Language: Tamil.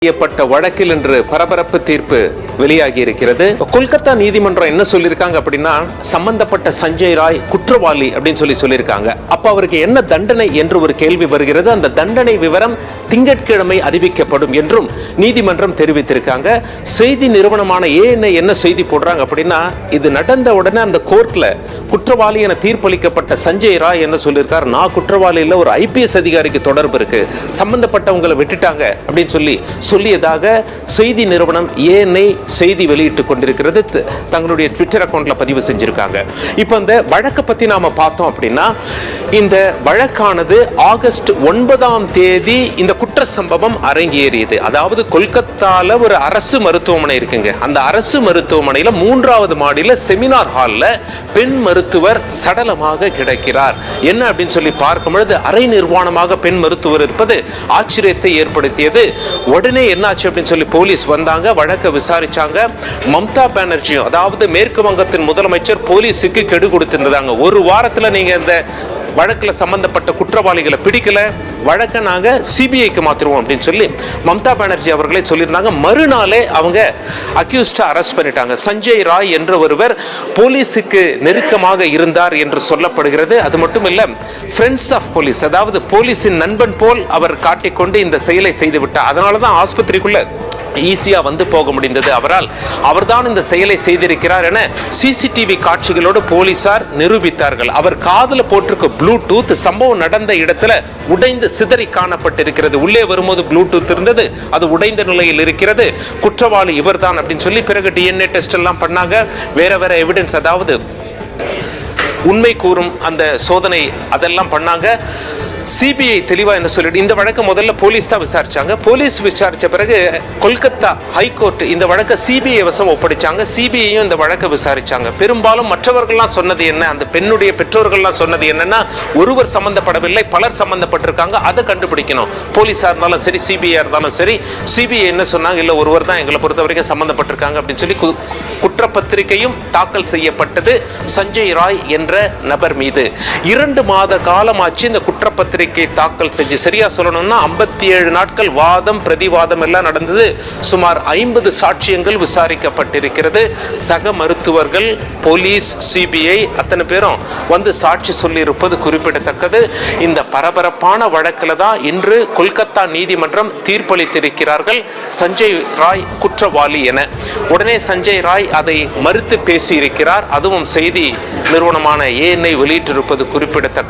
செய்யப்பட்ட வழக்கில் இன்று பரபரப்பு தீர்ப்பு வெளியாகி இருக்கிறது. கொல்கத்தா நீதிமன்றம் என்ன சொல்லியிருக்காங்க அப்படின்னா, சம்பந்தப்பட்ட சஞ்சய் ராய் குற்றவாளி அப்படின்னு சொல்லியிருக்காங்க. அப்ப அவருக்கு என்ன தண்டனை என்று ஒரு கேள்வி வருகிறது. அந்த தண்டனை விவரம் திங்கட்கிழமை அறிவிக்கப்படும் என்றும் நீதிமன்றம் தெரிவித்திருக்காங்க. செய்தி நிறுவனமான ANI என்ன செய்தி போடுறாங்க அப்படின்னா, இது நடந்த உடனே அந்த கோர்ட்ல குற்றவாளி என தீர்ப்பளிக்கப்பட்ட சஞ்சய் ராய் என்ன சொல்லியிருக்கார், நான் குற்றவாளி இல்ல, ஒரு IPS அதிகாரிக்கு தொடர்பு இருக்கு, சம்பந்தப்பட்டவங்களை விட்டுட்டாங்க அப்படின்னு சொல்லியதாக செய்தி நிறுவனம் ANI செய்தி வெளியிட்டுக் கொண்டிருக்கிறது. தங்களுடைய ட்விட்டர் அக்கவுண்ட்ல பதிவு செஞ்சிருக்காங்க. இப்போ இந்த வழக்கை பத்தி நாம பார்த்தோம் அப்படின்னா, இந்த வழக்கானது ஆகஸ்ட் 9ஆம் தேதி இந்த குற்ற சம்பவம் அரங்கேறியது. அதாவது கொல்கத்தால ஒரு அரசு மருத்துவமனை இருக்குங்க. அந்த அரசு மருத்துவமனையில 3வது மாடியில செமினார் ஹால்ல பெண் மருத்துவர் சடலமாக கிடக்கிறார். என்ன அப்படின்னு சொல்லி பார்க்கும் பொழுது அரை நிர்வாணமாக பெண் மருத்துவர் இருப்பது ஆச்சரியத்தை ஏற்படுத்தியது. உடனே என்னாச்சு அப்படின்னு சொல்லி போலீஸ் வந்தாங்க, வழக்கை விசாரிச்சாங்க. மம்தா பானர்ஜியும், அதாவது மேற்கு வங்கத்தின் முதலமைச்சர், போலீஸுக்கு கெடு கொடுத்திருந்தாங்க. ஒரு வாரத்துல நீங்க இந்த வழக்குல சம்பந்தப்பட்ட குற்றவாளிகளை பிடிக்கல, வழக்கை நாங்க CBIக்கு மாத்திருவோம் அப்படின்னு சொல்லி மம்தா பானர்ஜி அவர்களே சொல்லியிருந்தாங்க. மறுநாளே அவங்க அக்யூஸ்டா அரெஸ்ட் பண்ணிட்டாங்க. சஞ்சய் ராய் என்ற ஒருவர் போலீஸுக்கு நெருக்கமாக இருந்தார் என்று சொல்லப்படுகிறது. அது மட்டும் இல்ல, ஃப்ரெண்ட்ஸ் ஆஃப் போலீஸ், அதாவது போலீஸின் நண்பன் போல் அவர் காட்டிக்கொண்டு இந்த செயலை செய்து விட்டார். அதனாலதான் ஆஸ்பத்திரிக்குள்ள ஈஸியா வந்து போக முடிந்தது அவரால். அவர்தான் இந்த செயலை செய்திருக்கிறார் என CCTV காட்சிகளோடு போலீசார் நிரூபித்தார்கள். அவர் காதுல போட்டிருக்க ப்ளூடூத் சம்பவம் நடந்த இடத்துல உடைந்து சிதறி காணப்பட்டிருக்கிறது. உள்ளே வரும்போது ப்ளூடூத் இருந்தது, அது உடைந்த நிலையில் இருக்கிறது. குற்றவாளி இவர்தான் அப்படின்னு சொல்லி பிறகு DNA டெஸ்ட் எல்லாம் பண்ணாங்க. வேற எவிடன்ஸ், அதாவது உண்மை கூறும் அந்த சோதனை அதெல்லாம் பண்ணாங்க. CBI தெளிவா என்ன சொல்லிட்டு, இந்த வழக்கு முதல்ல போலீஸ் தான் விசாரிச்சாங்க. போலீஸ் விசாரிச்ச பிறகு கொல்கத்தா ஹைகோர்ட் இந்த வழக்கை CBI வசம் ஒப்படைச்சாங்க. CBIயும் இந்த வழக்கை விசாரிச்சாங்க. பெரும்பாலும் மற்றவர்கள்லாம் சொன்னது என்ன, அந்த பெண்ணுடைய பெற்றோர்கள்லாம் சொன்னது என்னன்னா, ஒருவர் சம்பந்தப்படவில்லை, பலர் சம்பந்தப்பட்டிருக்காங்க, அதை கண்டுபிடிக்கணும். போலீஸா இருந்தாலும் சரி, CBI இருந்தாலும் சரி. CBI என்ன சொன்னாங்க, இல்ல ஒருவர் தான் எங்களை பொறுத்த வரைக்கும் சம்பந்தப்பட்டிருக்காங்க அப்படின்னு சொல்லி குற்றப்பத்திரிகையும் தாக்கல் செய்யப்பட்டது சஞ்சய் ராய் என்ற நபர் மீது. 2 மாத காலமாச்சு இந்த குற்றப்பத்திரிகை தாக்கல் செஞ்சு. சரியா சொல்லணும்னா 57 நாட்கள் வாதம் பிரதிவாதம் எல்லாம் நடந்தது. சுமார் 50 சாட்சியங்கள் விசாரிக்கப்பட்டிருக்கிறது. சக மருத்துவர்கள், போலீஸ், CBI அத்தனை பேரும் வந்து சாட்சி சொல்லி இருப்பது குறிப்பிடத்தக்கது. இந்த பரபரப்பான வழக்கில் தான் இன்று கொல்கத்தா நீதிமன்றம் தீர்ப்பளித்திருக்கிறார்கள், சஞ்சய் ராய் குற்றவாளி என. உடனே சஞ்சய் ராய் அதை மறுத்து பேசியிருக்கிறார். அதுவும் செய்தி நிறுவனமான ANI வெளியிட்டிருப்பது குறிப்பிடத்தக்கது.